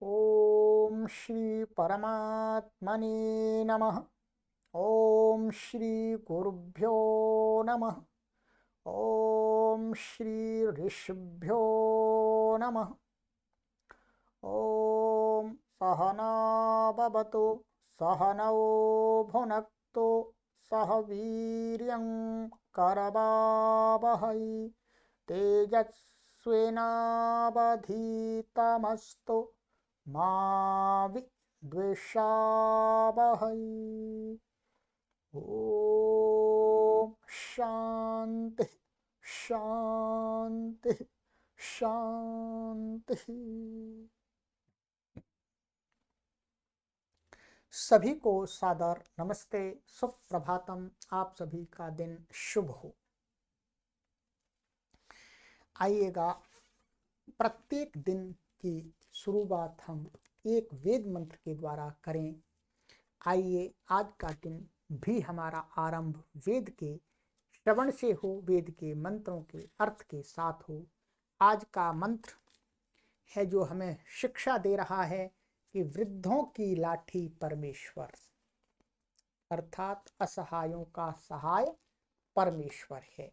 ओम श्री परमात्मने नमः। ओम श्री गुरुभ्यो नमः। ओम श्री ऋषिभ्यो नमः। ओम सहना भवतु सहनौ भुनक्तु सह वीर्यं करवावहै तेजस्विनावधीतमस्तु मा विद्विषावहै। ओम शांति शांति शांति। सभी को सादर नमस्ते, सुप्रभातम। आप सभी का दिन शुभ हो। आइएगा, प्रत्येक दिन की शुरुआत हम एक वेद मंत्र के द्वारा करें। आइए, आज का दिन भी हमारा आरंभ वेद के श्रवण से हो, वेद के मंत्रों के अर्थ के साथ हो। आज का मंत्र है जो हमें शिक्षा दे रहा है कि वृद्धों की लाठी परमेश्वर, अर्थात असहायों का सहाय परमेश्वर है।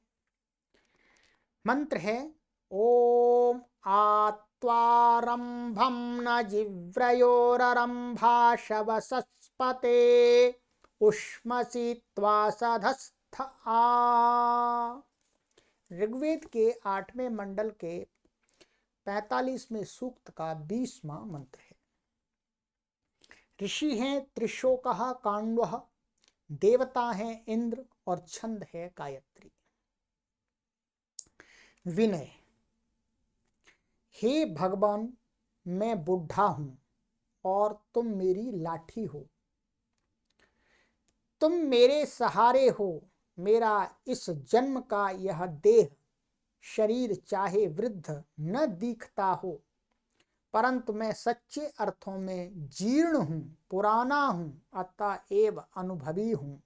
मंत्र है ओम आत्वारंभम न जिव्रयोररंभाशवसस्पते उष्मसि त्वा सधस्थ आ। ऋग्वेद के 8वें मंडल के 45वें सूक्त का 20वां मंत्र है। ऋषि हैं त्रिशोकः काण्वः, देवता हैं इंद्र और छंद है गायत्री। विनय। हे भगवान, मैं बुढ़ा हूं और तुम मेरी लाठी हो। तुम मेरे सहारे हो। मेरा इस जन्म का यह देह शरीर चाहे वृद्ध न दिखता हो, परंतु मैं सच्चे अर्थों में जीर्ण हूं, पुराना हूं, अतएव अनुभवी हूं।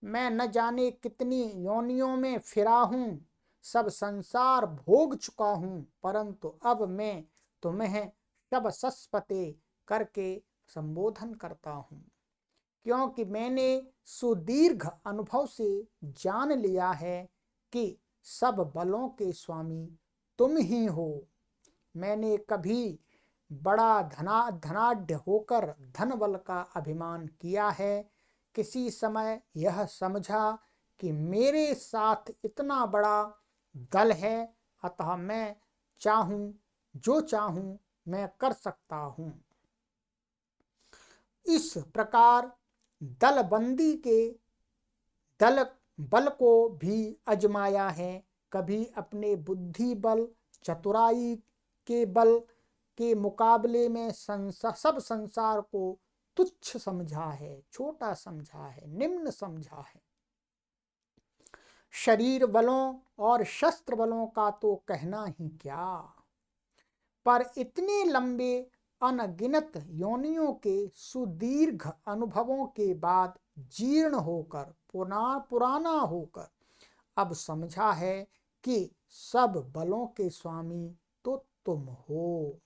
मैं न जाने कितनी योनियों में फिरा हूं, सब संसार भोग चुका हूं, परंतु अब मैं तुम्हें शबसस्पते करके संबोधन करता हूं, क्योंकि मैंने सुदीर्घ अनुभव से जान लिया है कि सब बलों के स्वामी तुम ही हो। मैंने कभी बड़ा धनाढ्य होकर धन बल का अभिमान किया है। किसी समय यह समझा कि मेरे साथ इतना बड़ा दल है, अतः मैं चाहूं जो चाहूं मैं कर सकता हूं। इस प्रकार दलबंदी के दल बल को भी अजमाया है। कभी अपने बुद्धि बल चतुराई के बल के मुकाबले में सब संसार को तुच्छ समझा है, छोटा समझा है, निम्न समझा है। शरीर बलों और शस्त्र बलों का तो कहना ही क्या, पर इतने लंबे अनगिनत योनियों के सुदीर्घ अनुभवों के बाद जीर्ण होकर, पुराना होकर अब समझा है कि सब बलों के स्वामी तो तुम हो।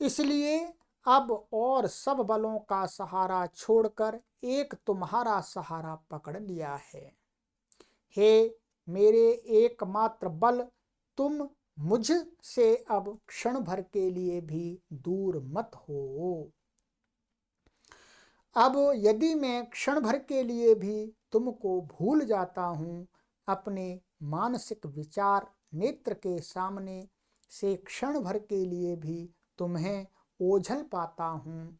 इसलिए अब और सब बलों का सहारा छोड़कर एक तुम्हारा सहारा पकड़ लिया है। हे मेरे एकमात्र बल, तुम मुझ से अब क्षण भर के लिए भी दूर मत हो। अब यदि मैं क्षण भर के लिए भी तुमको भूल जाता हूं, अपने मानसिक विचार नेत्र के सामने से क्षण भर के लिए भी तुम्हें ओझल पाता हूं,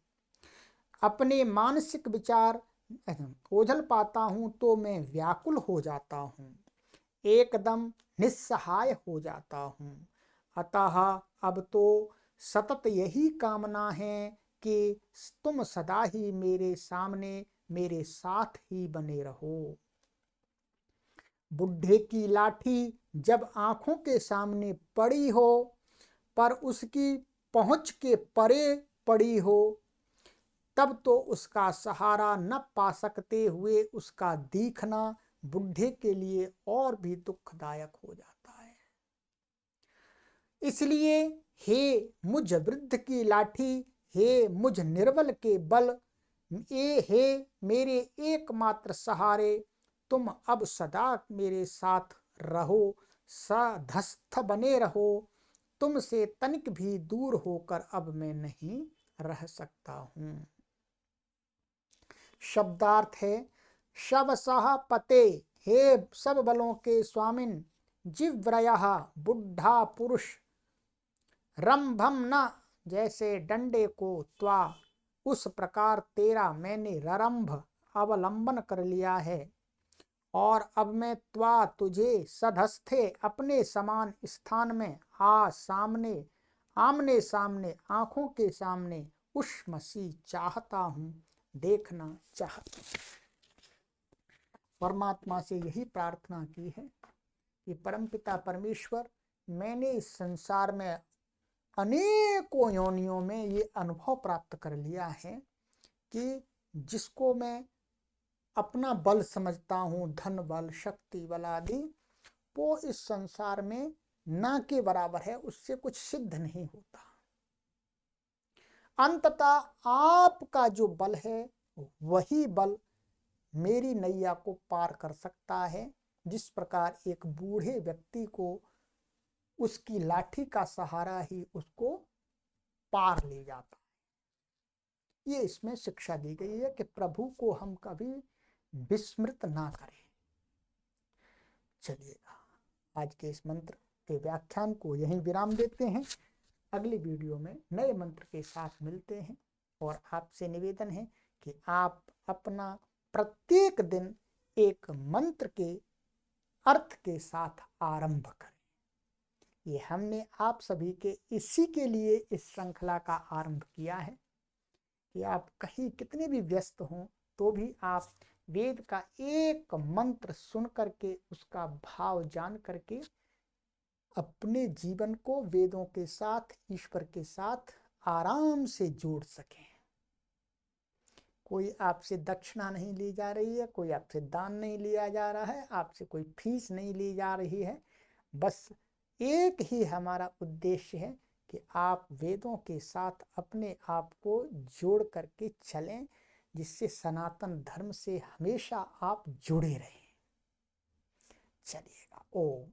अपने मानसिक विचार ओझल पाता हूं, तो मैं व्याकुल हो जाता हूं, एकदम निस्सहाय हो जाता हूं। अतः अब तो सतत यही कामना है कि तुम सदा ही मेरे सामने मेरे साथ ही बने रहो। बुढ़े की लाठी जब आंखों के सामने पड़ी हो, पर उसकी पहुंच के परे पड़ी हो, तब तो उसका सहारा न पा सकते हुए उसका दिखना बुढ़े के लिए और भी दुखदायक हो जाता है। इसलिए हे मुझ वृद्ध की लाठी, हे मुझ निर्बल के बल, हे मेरे एकमात्र सहारे, तुम अब सदा मेरे साथ रहो, सधस्थ बने रहो। तुमसे तनिक भी दूर होकर अब मैं नहीं रह सकता हूँ। शब्दार्थ है, शब सह पते, हे सब बलों के स्वामिन, जिव्रयः बुढ़ा पुरुष, रंभम न, जैसे डंडे को त्वा, उस प्रकार तेरा मैंने ररंभ अवलंबन कर लिया है, और अब मैं त्वा तुझे सधस्थे अपने समान स्थान में सामने आमने सामने आंखों के सामने उष्मसी चाहता हूँ, देखना चाहता हूँ। परमात्मा से यही प्रार्थना की है कि परमपिता परमेश्वर, मैंने इस संसार में अनेकों योनियों में ये अनुभव प्राप्त कर लिया है कि जिसको मैं अपना बल समझता हूँ, धन बल, शक्ति बल आदि, वो इस संसार में ना के बराबर है, उससे कुछ सिद्ध नहीं होता। अंततः आपका जो बल है वही बल मेरी नैया को पार कर सकता है। जिस प्रकार एक बूढ़े व्यक्ति को उसकी लाठी का सहारा ही उसको पार ले जाता है। ये इसमें शिक्षा दी गई है कि प्रभु को हम कभी विस्मृत ना करें। चलिएगा, आज के इस मंत्र के व्याख्यान को यहीं विराम देते हैं। अगली वीडियो में नए मंत्र के साथ मिलते हैं, और आपसे निवेदन है कि आप अपना प्रत्येक दिन एक मंत्र के अर्थ के साथ आरंभ करें। ये हमने आप सभी के इसी के लिए इस श्रृंखला का आरंभ किया है कि आप कहीं कितने भी व्यस्त हों तो भी आप वेद का एक मंत्र सुन करके उसका भाव जान करके अपने जीवन को वेदों के साथ, ईश्वर के साथ आराम से जोड़ सकें। कोई आपसे दक्षिणा नहीं ली जा रही है, कोई आपसे दान नहीं लिया जा रहा है, आपसे कोई फीस नहीं ली जा रही है। बस एक ही हमारा उद्देश्य है कि आप वेदों के साथ अपने आप को जोड़ करके चलें, जिससे सनातन धर्म से हमेशा आप जुड़े रहें। चलिएगा, ओम